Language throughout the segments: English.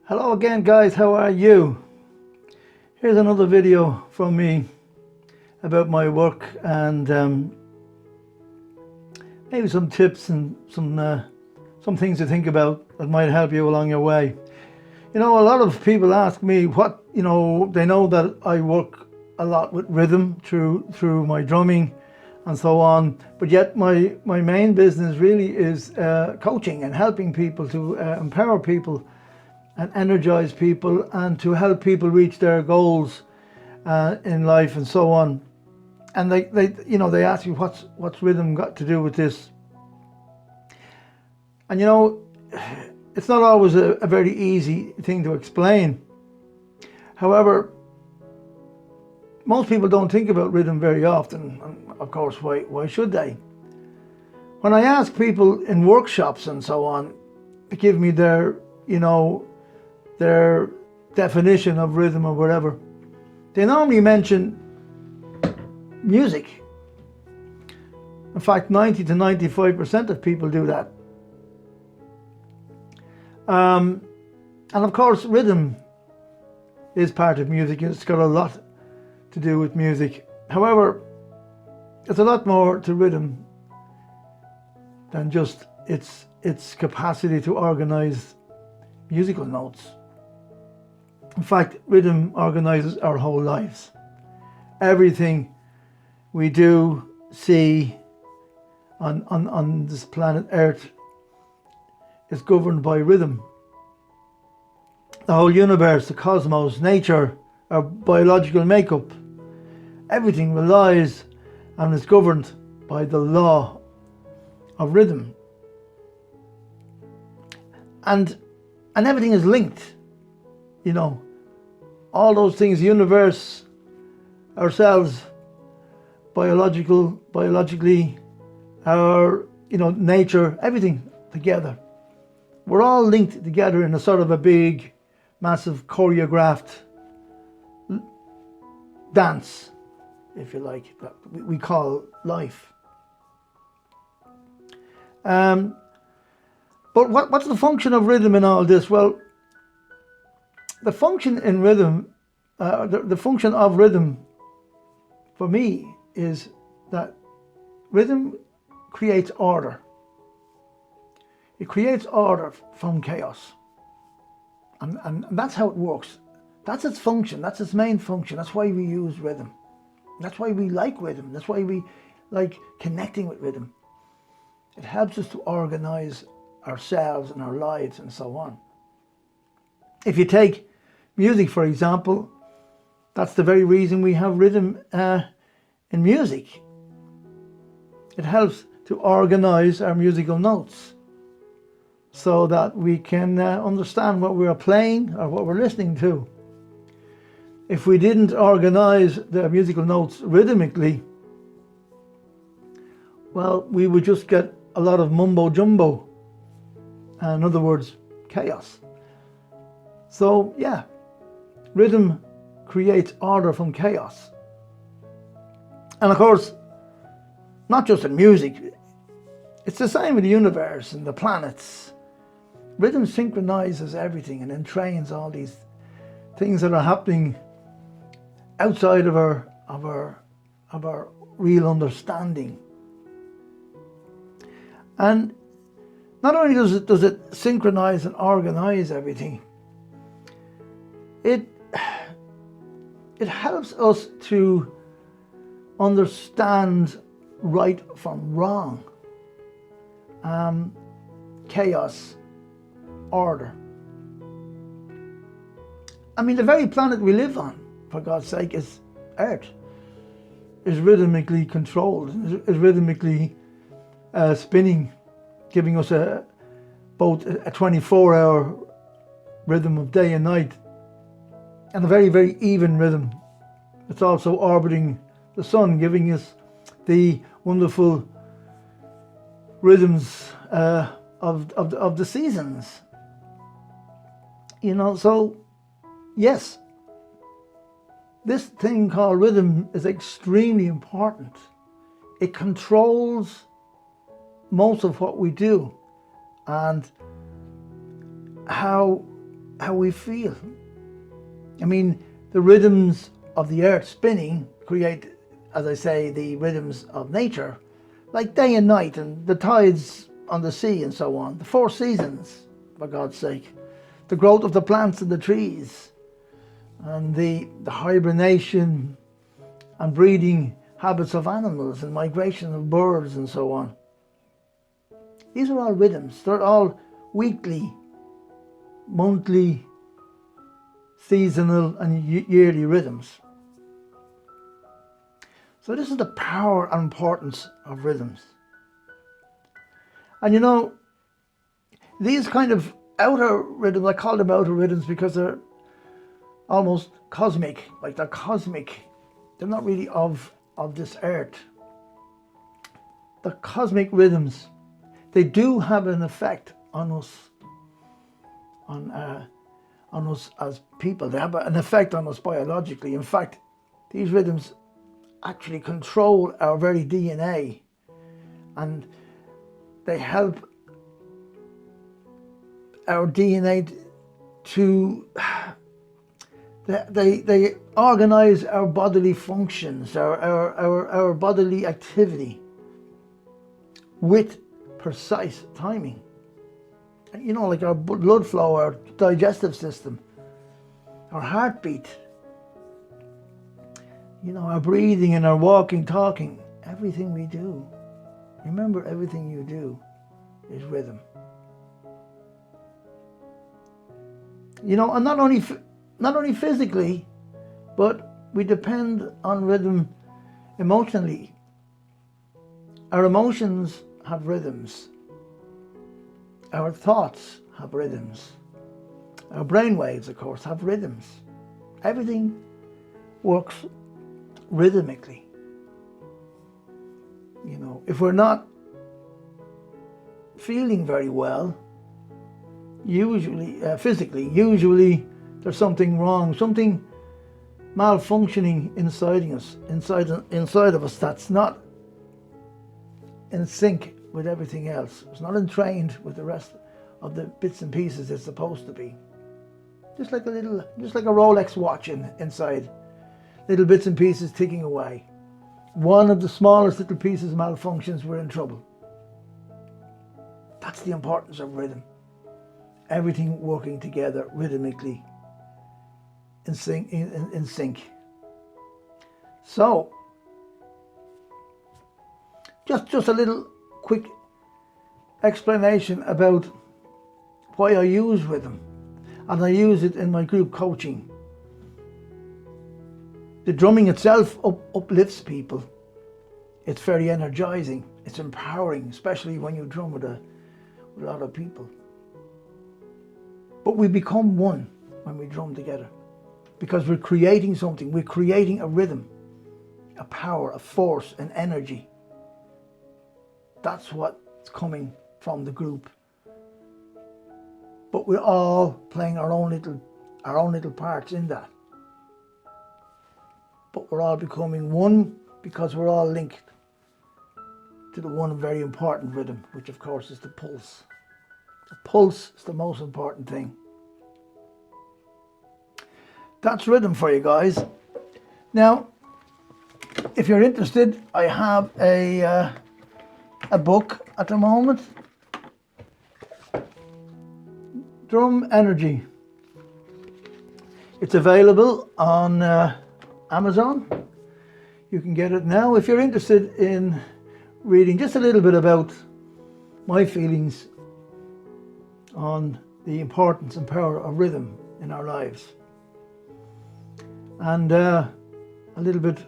Hello again, guys, how are you? Here's another video from me about my work and maybe some tips and some things to think about that might help you along your way. You know, a lot of people ask me what, they know that I work a lot with rhythm through my drumming and so on, but yet my main business really is coaching and helping people to empower people and energize people and to help people reach their goals in life and so on. And they ask me what's rhythm got to do with this? And it's not always a very easy thing to explain. However, most people don't think about rhythm very often, and of course, why should they? When I ask people in workshops and so on to give me their definition of rhythm or whatever, they normally mention music. In fact, 90 to 95% of people do that. And of course, rhythm is part of music. It's got a lot to do with music. However, there's a lot more to rhythm than just its capacity to organize musical notes. In fact, rhythm organizes our whole lives. Everything we do, see on this planet Earth is governed by rhythm. The whole universe, the cosmos, nature, our biological makeup, everything relies and is governed by the law of rhythm. And everything is linked. All those things, the universe, ourselves, biologically, our, nature, everything together. We're all linked together in a sort of a big, massive choreographed dance, if you like, that we call life. But what's the function of rhythm in all this? Well, the function in rhythm, the function of rhythm for me is that rhythm creates order. It creates order from chaos. And that's how it works. That's its function. That's its main function. That's why we use rhythm. That's why we like rhythm. That's why we like connecting with rhythm. It helps us to organize ourselves and our lives and so on. If you take music, for example, that's the very reason we have rhythm in music. It helps to organize our musical notes so that we can understand what we're playing or what we're listening to. If we didn't organize the musical notes rhythmically, well, we would just get a lot of mumbo jumbo. In other words, chaos. So yeah, rhythm creates order from chaos. And of course, not just in music, it's the same with the universe and the planets. Rhythm synchronizes everything and entrains all these things that are happening outside of our real understanding. And not only does it synchronize and organize everything, it helps us to understand right from wrong, chaos, order. I mean, the very planet we live on, for God's sake, is Earth, is rhythmically controlled, is rhythmically spinning, giving us both a 24-hour rhythm of day and night, and a very, very even rhythm. It's also orbiting the sun, giving us the wonderful rhythms of the seasons. So yes, this thing called rhythm is extremely important. It controls most of what we do, and how we feel. I mean, the rhythms of the earth spinning create, as I say, the rhythms of nature, like day and night and the tides on the sea and so on. The four seasons, for God's sake. The growth of the plants and the trees, and the hibernation and breeding habits of animals and migration of birds and so on. These are all rhythms. They're all weekly, monthly, seasonal and yearly rhythms. So this is the power and importance of rhythms. And you know, these kind of outer rhythms, I call them outer rhythms because they're almost cosmic, like they're cosmic. They're not really of this earth. The cosmic rhythms, they do have an effect on us, on us as people. They have an effect on us biologically. In fact, these rhythms actually control our very DNA, and they help our DNA to they organize our bodily functions, our bodily activity with precise timing. You know, like our blood flow, our digestive system, our heartbeat, you know, our breathing and our walking, talking, everything we do. Remember, everything you do is rhythm. You know, and not only physically, but we depend on rhythm emotionally. Our emotions have rhythms. Our thoughts have rhythms. Our brainwaves, of course, have rhythms. Everything works rhythmically. You know, if we're not feeling very well, usually physically, there's something wrong, something malfunctioning inside of us that's not in sync with everything else. It's not entrained with the rest of the bits and pieces it's supposed to be. Just like a Rolex watch inside, little bits and pieces ticking away. One of the smallest little pieces malfunctions, we're in trouble. That's the importance of rhythm. Everything working together rhythmically in sync. So, just a little quick explanation about why I use rhythm, and I use it in my group coaching. The drumming itself uplifts people. It's very energizing. It's empowering, especially when you drum with a lot of people. But we become one when we drum together, because we're creating something. We're creating a rhythm, a power, a force, an energy. That's what's coming from the group. But we're all playing our own little parts in that. But we're all becoming one because we're all linked to the one very important rhythm, which of course is the pulse. The pulse is the most important thing. That's rhythm for you guys. Now, if you're interested, I have a book at the moment. Drum Energy. It's available on Amazon. You can get it now. If you're interested in reading just a little bit about my feelings on the importance and power of rhythm in our lives, and a little bit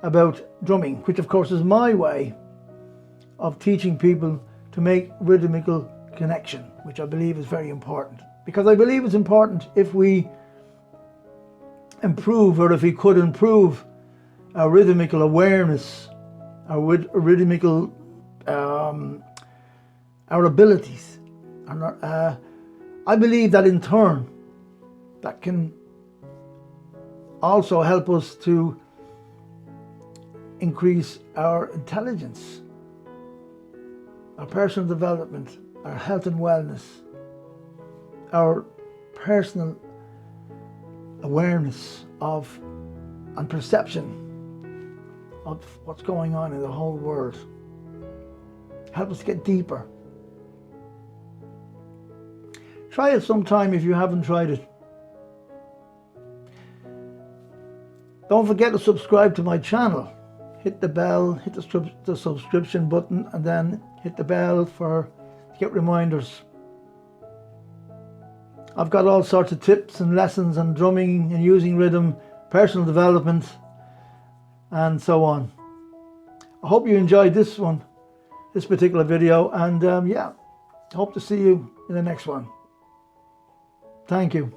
about drumming, which of course is my way of teaching people to make rhythmical connection, which I believe is very important. Because I believe it's important if we improve, or if we could improve our rhythmical awareness, our rhythmical, our abilities. And I believe that in turn, that can also help us to increase our intelligence, our personal development, our health and wellness, our personal awareness of and perception of what's going on in the whole world. Help us get deeper. Try it sometime if you haven't tried it. Don't forget to subscribe to my channel. Hit the bell, hit the subscription button, and then hit the bell to get reminders. I've got all sorts of tips and lessons on drumming and using rhythm, personal development, and so on. I hope you enjoyed this particular video, and yeah, hope to see you in the next one. Thank you.